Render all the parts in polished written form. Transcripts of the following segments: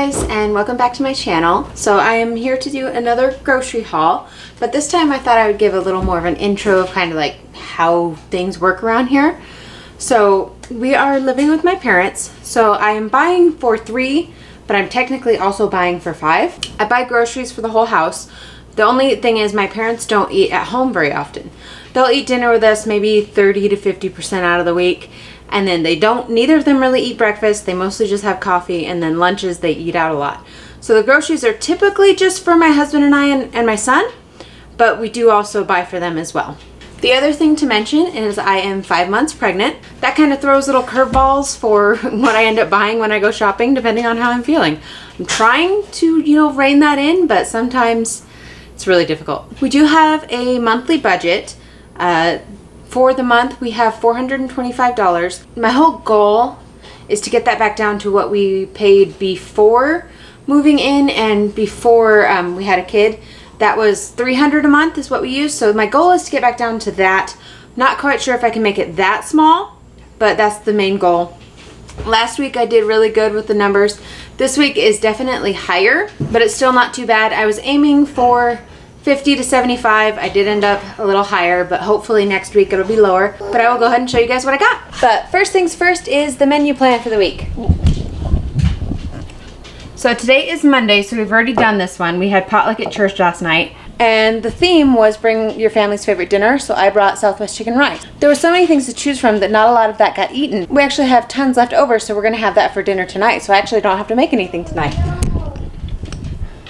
guys, and welcome back to my channel. So I am here to do another grocery haul, but this time I thought I would give a little more of an intro of kind of like how things work around here. So we are living with my parents, so I am buying for 3, but I'm technically also buying for 5. I buy groceries for the whole house. The only thing is my parents don't eat at home very often. They'll eat dinner with us maybe 30 to 50% out of the week. And then neither of them really eat breakfast. They mostly just have coffee, and then lunches they eat out a lot. So the groceries are typically just for my husband and I and my son, but we do also buy for them as well. The other thing to mention is I am 5 months pregnant. That kind of throws little curveballs for what I end up buying when I go shopping, depending on how I'm feeling. I'm trying to, rein that in, but sometimes it's really difficult. We do have a monthly budget. For the month, we have $425. My whole goal is to get that back down to what we paid before moving in and before we had a kid. That was $300 a month is what we used. So my goal is to get back down to that. Not quite sure if I can make it that small, but that's the main goal. Last week I did really good with the numbers. This week is definitely higher, but it's still not too bad. I was aiming for 50 to 75. I did end up a little higher, but hopefully next week it'll be lower. But I will go ahead and show you guys what I got. But first things first is the menu plan for the week. So today is Monday, so we've already done this one. We had potluck at church last night, and the theme was bring your family's favorite dinner, so I brought Southwest chicken rice. There were so many things to choose from that not a lot of that got eaten. We actually have tons left over, so we're gonna have that for dinner tonight, so I actually don't have to make anything tonight.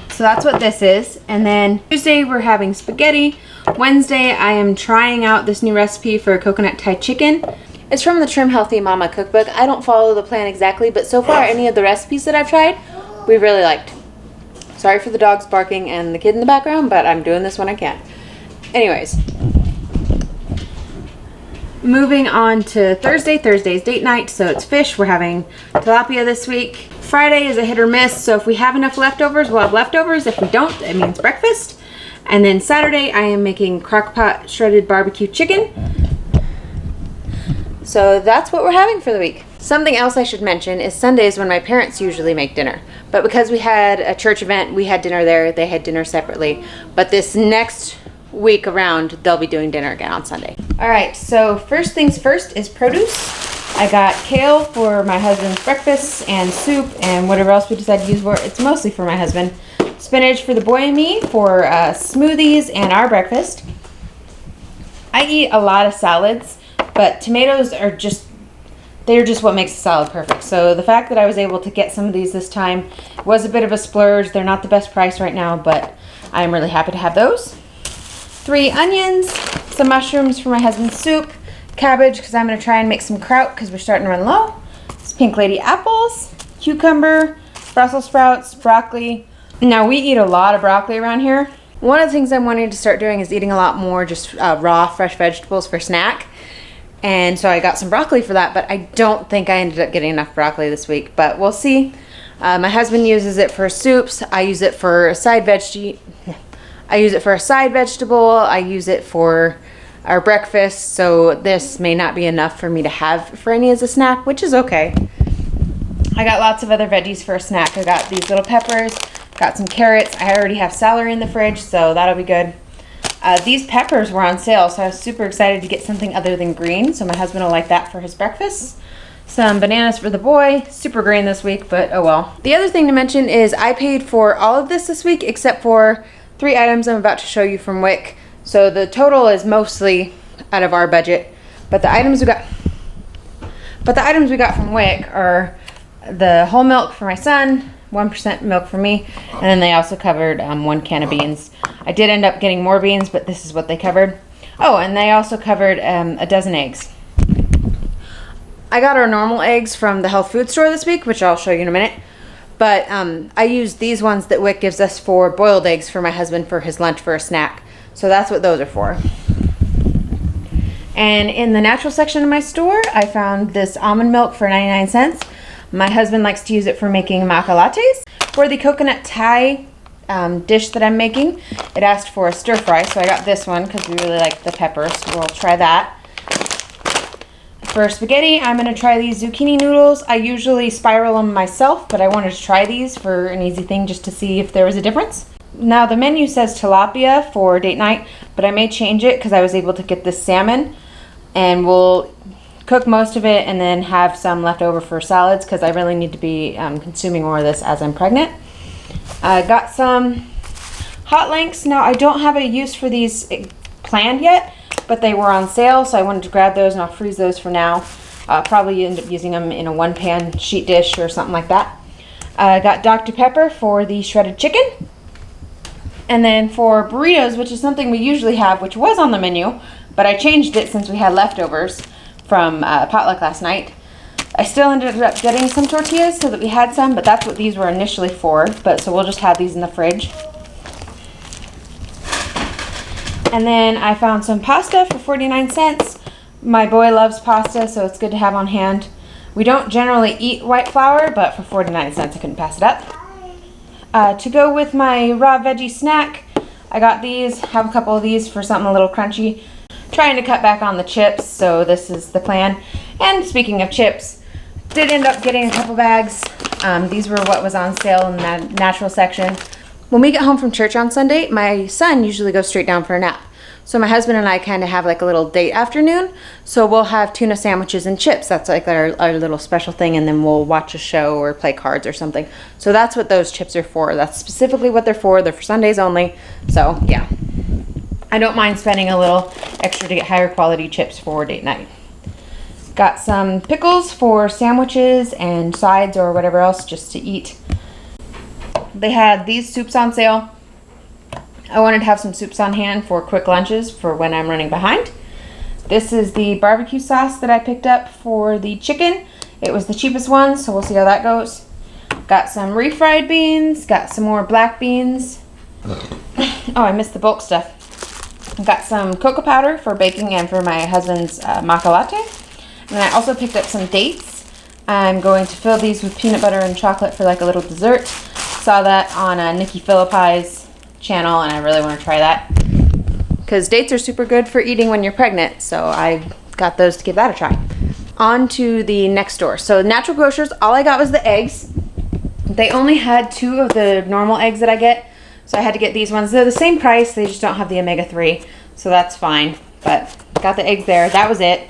So that's what this is. And then Tuesday we're having spaghetti. Wednesday I am trying out this new recipe for coconut Thai chicken. It's from the Trim Healthy Mama cookbook. I don't follow the plan exactly, but so far any of the recipes that I've tried, we really liked. Sorry for the dogs barking and the kid in the background, but I'm doing this when I can. Anyways, moving on to Thursday. Thursday's date night, so it's fish. We're having tilapia this week. Friday is a hit or miss, so if we have enough leftovers, we'll have leftovers. If we don't, it means breakfast. And then Saturday, I am making crock-pot shredded barbecue chicken. So that's what we're having for the week. Something else I should mention is Sundays when my parents usually make dinner. But because we had a church event, we had dinner there. They had dinner separately. But this next week around, they'll be doing dinner again on Sunday. All right, so first things first is produce. I got kale for my husband's breakfast and soup and whatever else we decide to use for it. It's mostly for my husband. Spinach for the boy and me for smoothies and our breakfast. I eat a lot of salads, but tomatoes are they're just what makes a salad perfect. So the fact that I was able to get some of these this time was a bit of a splurge. They're not the best price right now, but I'm really happy to have those. 3 onions, some mushrooms for my husband's soup, cabbage because I'm going to try and make some kraut because we're starting to run low. It's Pink Lady apples, cucumber, Brussels sprouts, broccoli. Now we eat a lot of broccoli around here. One of the things I'm wanting to start doing is eating a lot more just raw fresh vegetables for snack. And so I got some broccoli for that, but I don't think I ended up getting enough broccoli this week, but we'll see. My husband uses it for soups. I use it for a side vegetable. I use it for our breakfast, so this may not be enough for me to have for any as a snack, which is okay. I got lots of other veggies for a snack. I got these little peppers, got some carrots. I already have celery in the fridge, so that'll be good. These peppers were on sale, so I was super excited to get something other than green, so my husband will like that for his breakfast. Some bananas for the boy. Super green this week, but oh well. The other thing to mention is I paid for all of this week except for 3 items I'm about to show you from WIC. So the total is mostly out of our budget, but the items we got from WIC are the whole milk for my son, 1% milk for me, and then they also covered 1 can of beans. I did end up getting more beans, but this is what they covered. Oh, and they also covered a dozen eggs. I got our normal eggs from the health food store this week, which I'll show you in a minute. But I used these ones that WIC gives us for boiled eggs for my husband for his lunch for a snack. So that's what those are for. And in the natural section of my store, I found this almond milk for 99 cents. My husband likes to use it for making maca lattes. For the coconut Thai dish that I'm making, it asked for a stir fry, so I got this one because we really like the peppers. So we'll try that. For spaghetti, I'm going to try these zucchini noodles. I usually spiral them myself, but I wanted to try these for an easy thing just to see if there was a difference. Now the menu says tilapia for date night, but I may change it because I was able to get this salmon, and we'll cook most of it and then have some left over for salads because I really need to be consuming more of this as I'm pregnant. I got some hot links. Now I don't have a use for these planned yet, but they were on sale, so I wanted to grab those, and I'll freeze those for now. Probably end up using them in a one-pan sheet dish or something like that. I got Dr. Pepper for the shredded chicken. And then for burritos, which is something we usually have, which was on the menu, but I changed it since we had leftovers from potluck last night. I still ended up getting some tortillas so that we had some, but that's what these were initially for. So we'll just have these in the fridge. And then I found some pasta for 49 cents. My boy loves pasta, so it's good to have on hand. We don't generally eat white flour, but for 49 cents I couldn't pass it up. To go with my raw veggie snack, I got these. Have a couple of these for something a little crunchy. Trying to cut back on the chips, so this is the plan. And speaking of chips, did end up getting a couple bags. These were what was on sale in the natural section. When we get home from church on Sunday, my son usually goes straight down for a nap. So my husband and I kind of have like a little date afternoon. So we'll have tuna sandwiches and chips. That's like our little special thing. And then we'll watch a show or play cards or something. So that's what those chips are for. That's specifically what they're for. They're for Sundays only. So yeah, I don't mind spending a little extra to get higher quality chips for date night. Got some pickles for sandwiches and sides or whatever else just to eat. They had these soups on sale. I wanted to have some soups on hand for quick lunches for when I'm running behind. This is the barbecue sauce that I picked up for the chicken. It was the cheapest one, so we'll see how that goes. Got some refried beans, got some more black beans. Oh, I missed the bulk stuff. Got some cocoa powder for baking and for my husband's maca latte. And then I also picked up some dates. I'm going to fill these with peanut butter and chocolate for like a little dessert. Saw that on Nikki Phillippi's channel, and I really want to try that because dates are super good for eating when you're pregnant, so I got those to give that a try. On to the next store. So Natural Grocers, all I got was the eggs. They only had 2 of the normal eggs that I get, so I had to get these ones. They're the same price, they just don't have the omega-3, so that's fine, but got the eggs there. That was it.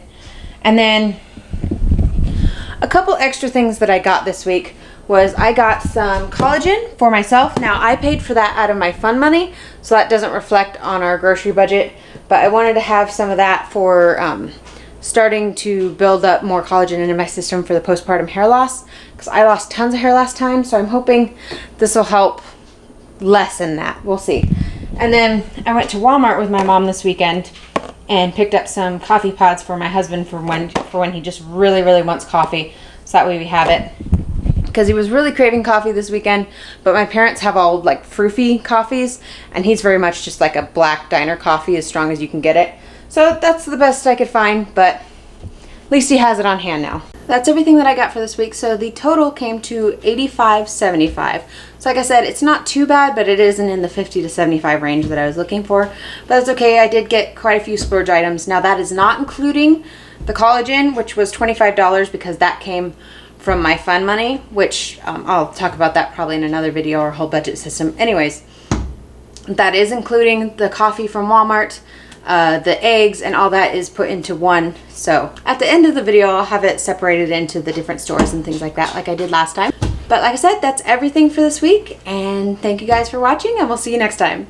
And then a couple extra things that I got this week was I got some collagen for myself. Now I paid for that out of my fund money, so that doesn't reflect on our grocery budget, but I wanted to have some of that for starting to build up more collagen into my system for the postpartum hair loss, because I lost tons of hair last time, so I'm hoping this will help lessen that. We'll see. And then I went to Walmart with my mom this weekend and picked up some coffee pods for my husband for when he just really wants coffee, so that way we have it. Because he was really craving coffee this weekend, but my parents have all like froofy coffees, and he's very much just like a black diner coffee, as strong as you can get it. So that's the best I could find, but at least he has it on hand now. That's everything that I got for this week. So the total came to $85.75. So like I said, it's not too bad, but it isn't in the $50 to $75 range that I was looking for. But that's okay. I did get quite a few splurge items. Now that is not including the collagen, which was $25 because that came from my fund money, which I'll talk about that probably in another video, or whole budget system. Anyways, that is including the coffee from Walmart, the eggs, and all that is put into one. So at the end of the video, I'll have it separated into the different stores and things like that, like I did last time. But like I said, that's everything for this week, and thank you guys for watching, and we'll see you next time.